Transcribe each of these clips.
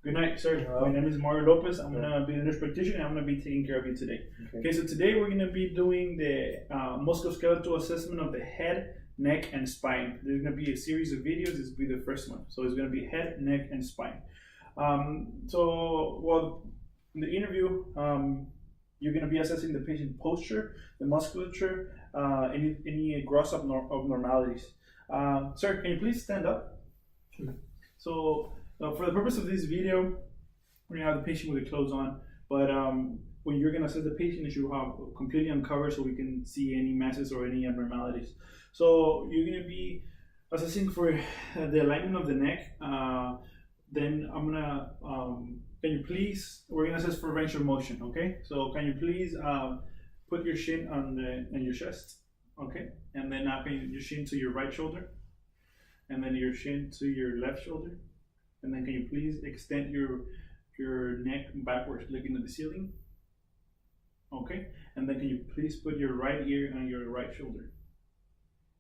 Good night, sir. Hello. My name is Mario Lopez. I'm going to be the nurse practitioner and I'm going to be taking care of you today. Okay, so today we're going to be doing the musculoskeletal assessment of the head, neck, and spine. There's going to be a series of videos. This will be the first one. So it's going to be head, neck, and spine. In the interview, you're going to be assessing the patient posture, the musculature, any gross abnormalities. Sir, can you please stand up? Sure. So for the purpose of this video, we're going to have the patient with the clothes on, but when you're going to assess the patient, you should have completely uncovered so we can see any masses or any abnormalities. So you're going to be assessing for the alignment of the neck. Then I'm going to, we're going to assess for range of motion, okay? So can you please put your shin on your chest, okay? And then now your shin to your right shoulder, and then your shin to your left shoulder. And then can you please extend your neck backwards, looking at the ceiling? Okay. And then can you please put your right ear on your right shoulder,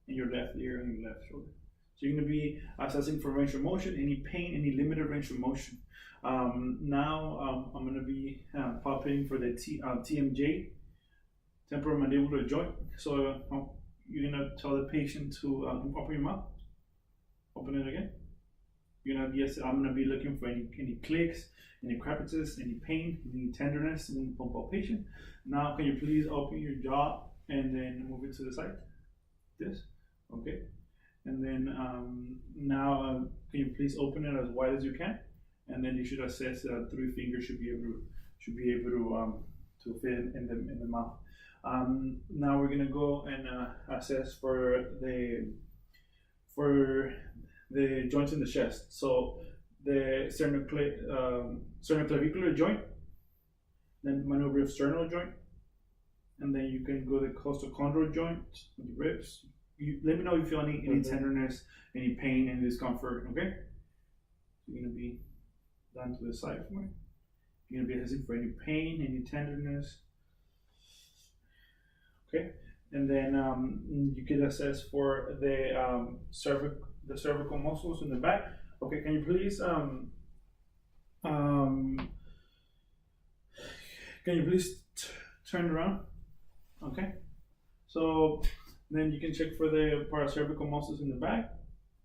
and your left ear on your left shoulder. So you're going to be assessing for range of motion, any pain, any limited range of motion. Now I'm going to be palpating for the TMJ, temporal mandibular joint. So you're going to tell the patient to open your mouth. Open it again. I'm going to be looking for any clicks, any crepitus, any pain, any tenderness, any palpation. Now, can you please open your jaw and then move it to the side? This, okay. And then now, can you please open it as wide as you can? And then you should assess 3 fingers should be able to fit in the mouth. Now we're gonna go and assess for the joints in the chest. So the sternoclavicular joint, then manubriosternal joint, and then you can go the costochondral joint, the ribs. Let me know if you feel any tenderness, any pain, any discomfort, okay? You're gonna be down to the side for me. You're gonna be assessing for any pain, any tenderness, okay? And then you can assess for the cervical muscles in the back. Okay, can you please turn around? Okay. So then you can check for the paracervical muscles in the back.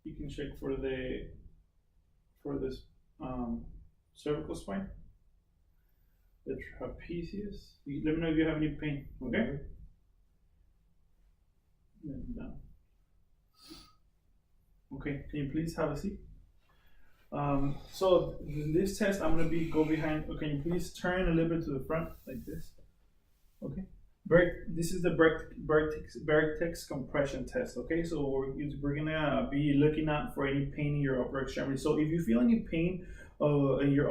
You can check for this cervical spine, the trapezius. Let me know if you have any pain. Okay. Then down. Okay, can you please have a seat? So in this test, I'm going to go behind. Okay, can you please turn a little bit to the front like this? Okay. This is the vertex compression test. Okay, so we're going to be looking out for any pain in your upper extremity. So if you feel any pain in your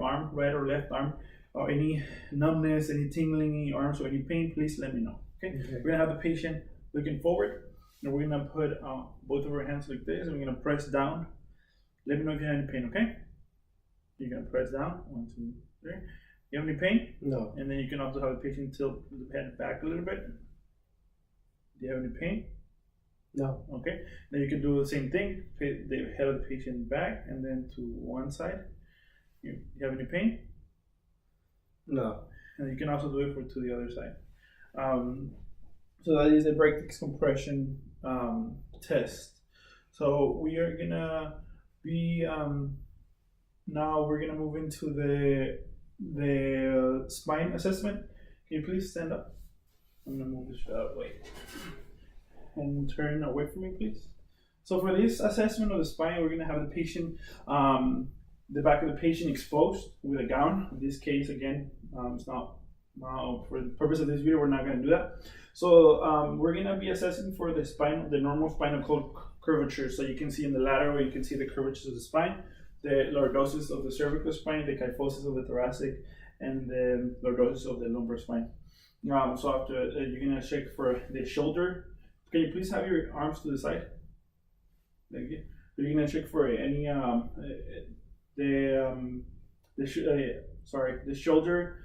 arm, right or left arm, or any numbness, any tingling in your arms, or any pain, please let me know. Okay. We're going to have the patient looking forward. And we're going to put both of our hands like this, and we're going to press down. Let me know if you have any pain, okay? You're going to press down. 1, 2, 3. You have any pain? No. And then you can also have the patient tilt the head back a little bit. Do you have any pain? No. Okay. Then you can do the same thing. The head of the patient back and then to one side. You have any pain? No. And you can also do it to the other side. So that is a vertex compression test. So we are gonna be now we're gonna move into the spine assessment. Can you please stand up? I'm gonna move this out of the way and turn away from me, please. So for this assessment of the spine, we're gonna have the patient, the back of the patient exposed with a gown. In this case, again, it's not. Now, for the purpose of this video, we're not going to do that. So we're going to be assessing for the spine, the normal spinal curvature. So you can see in the lateral, you can see the curvatures of the spine, the lordosis of the cervical spine, the kyphosis of the thoracic, and the lordosis of the lumbar spine. So after you're going to check for the shoulder. Can you please have your arms to the side? Thank you. You're going to check for any the shoulder.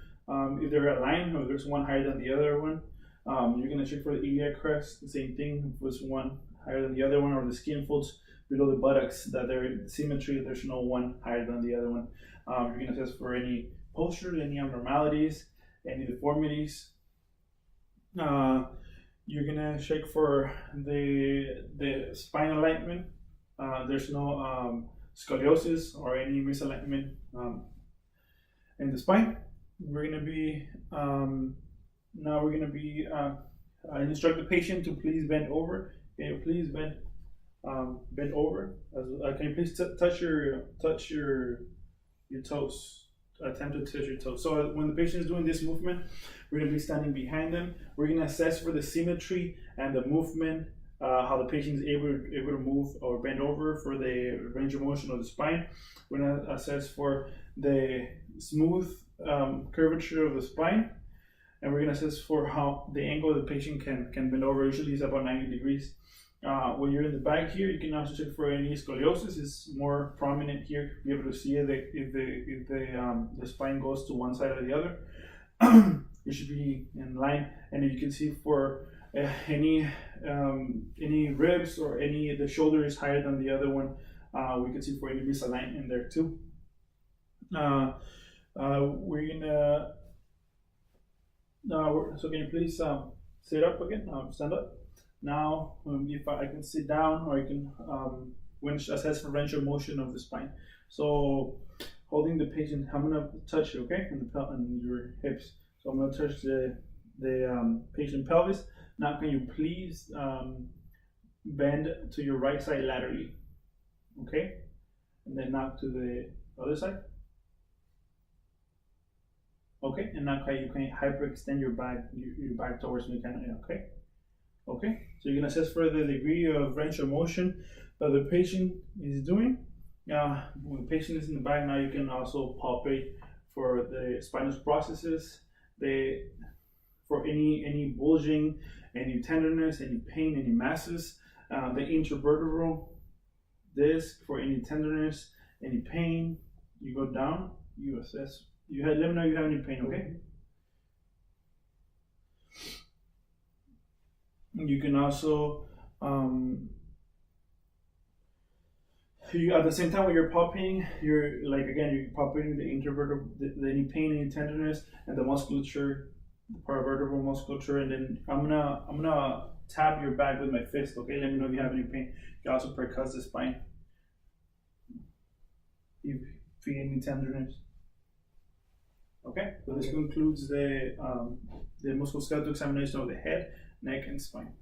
If they're aligned, or there's one higher than the other one, you're going to check for the iliac crest, the same thing. If there's one higher than the other one, or the skin folds below the buttocks, that there's symmetry, there's no one higher than the other one. You're going to assess for any posture, any abnormalities, any deformities. You're going to check for the spine alignment. There's no scoliosis or any misalignment in the spine. We're going to be now we're going to be instruct the patient to please bend over. Can you please bend over? Can you please touch your toes? Attempt to touch your toes. So when the patient is doing this movement, we're going to be standing behind them. We're going to assess for the symmetry and the movement, how the patient is able to move or bend over, for the range of motion of the spine. We're going to assess for the smooth curvature of the spine, and we're going to assess for how the angle the patient can bend over. Usually it's about 90 degrees. When you're in the back here, you can also check for any scoliosis. It's more prominent here. You're able to see it if the spine goes to one side or the other. It should be in line, and you can see for any ribs or the shoulder is higher than the other one. We can see for any misalignment there too. We're gonna so can you please sit up again? Stand up. Now, if I can sit down, or I can assess for range of motion of the spine. So, holding the patient, I'm gonna touch you, okay, on your hips. So I'm gonna touch the patient pelvis. Now, can you please bend to your right side laterally, okay, and then now to the other side. Okay, and now you can hyperextend your back towards me, kind of, okay. Okay, so you're gonna assess for the degree of range of motion that the patient is doing. When the patient is in the back, now you can also palpate for the spinal processes, for any bulging, any tenderness, any pain, any masses, the intervertebral disc for any tenderness, any pain. You go down, you assess. Let me know if you have any pain, okay? You can also, at the same time when you're palpating, you're palpating the intervertebral, any pain, any tenderness, and the musculature, the paravertebral musculature, and then I'm gonna tap your back with my fist, okay? Let me know if you have any pain. You can also percuss the spine if you feel any tenderness. Okay, so this concludes the musculoskeletal examination of the head, neck, and spine.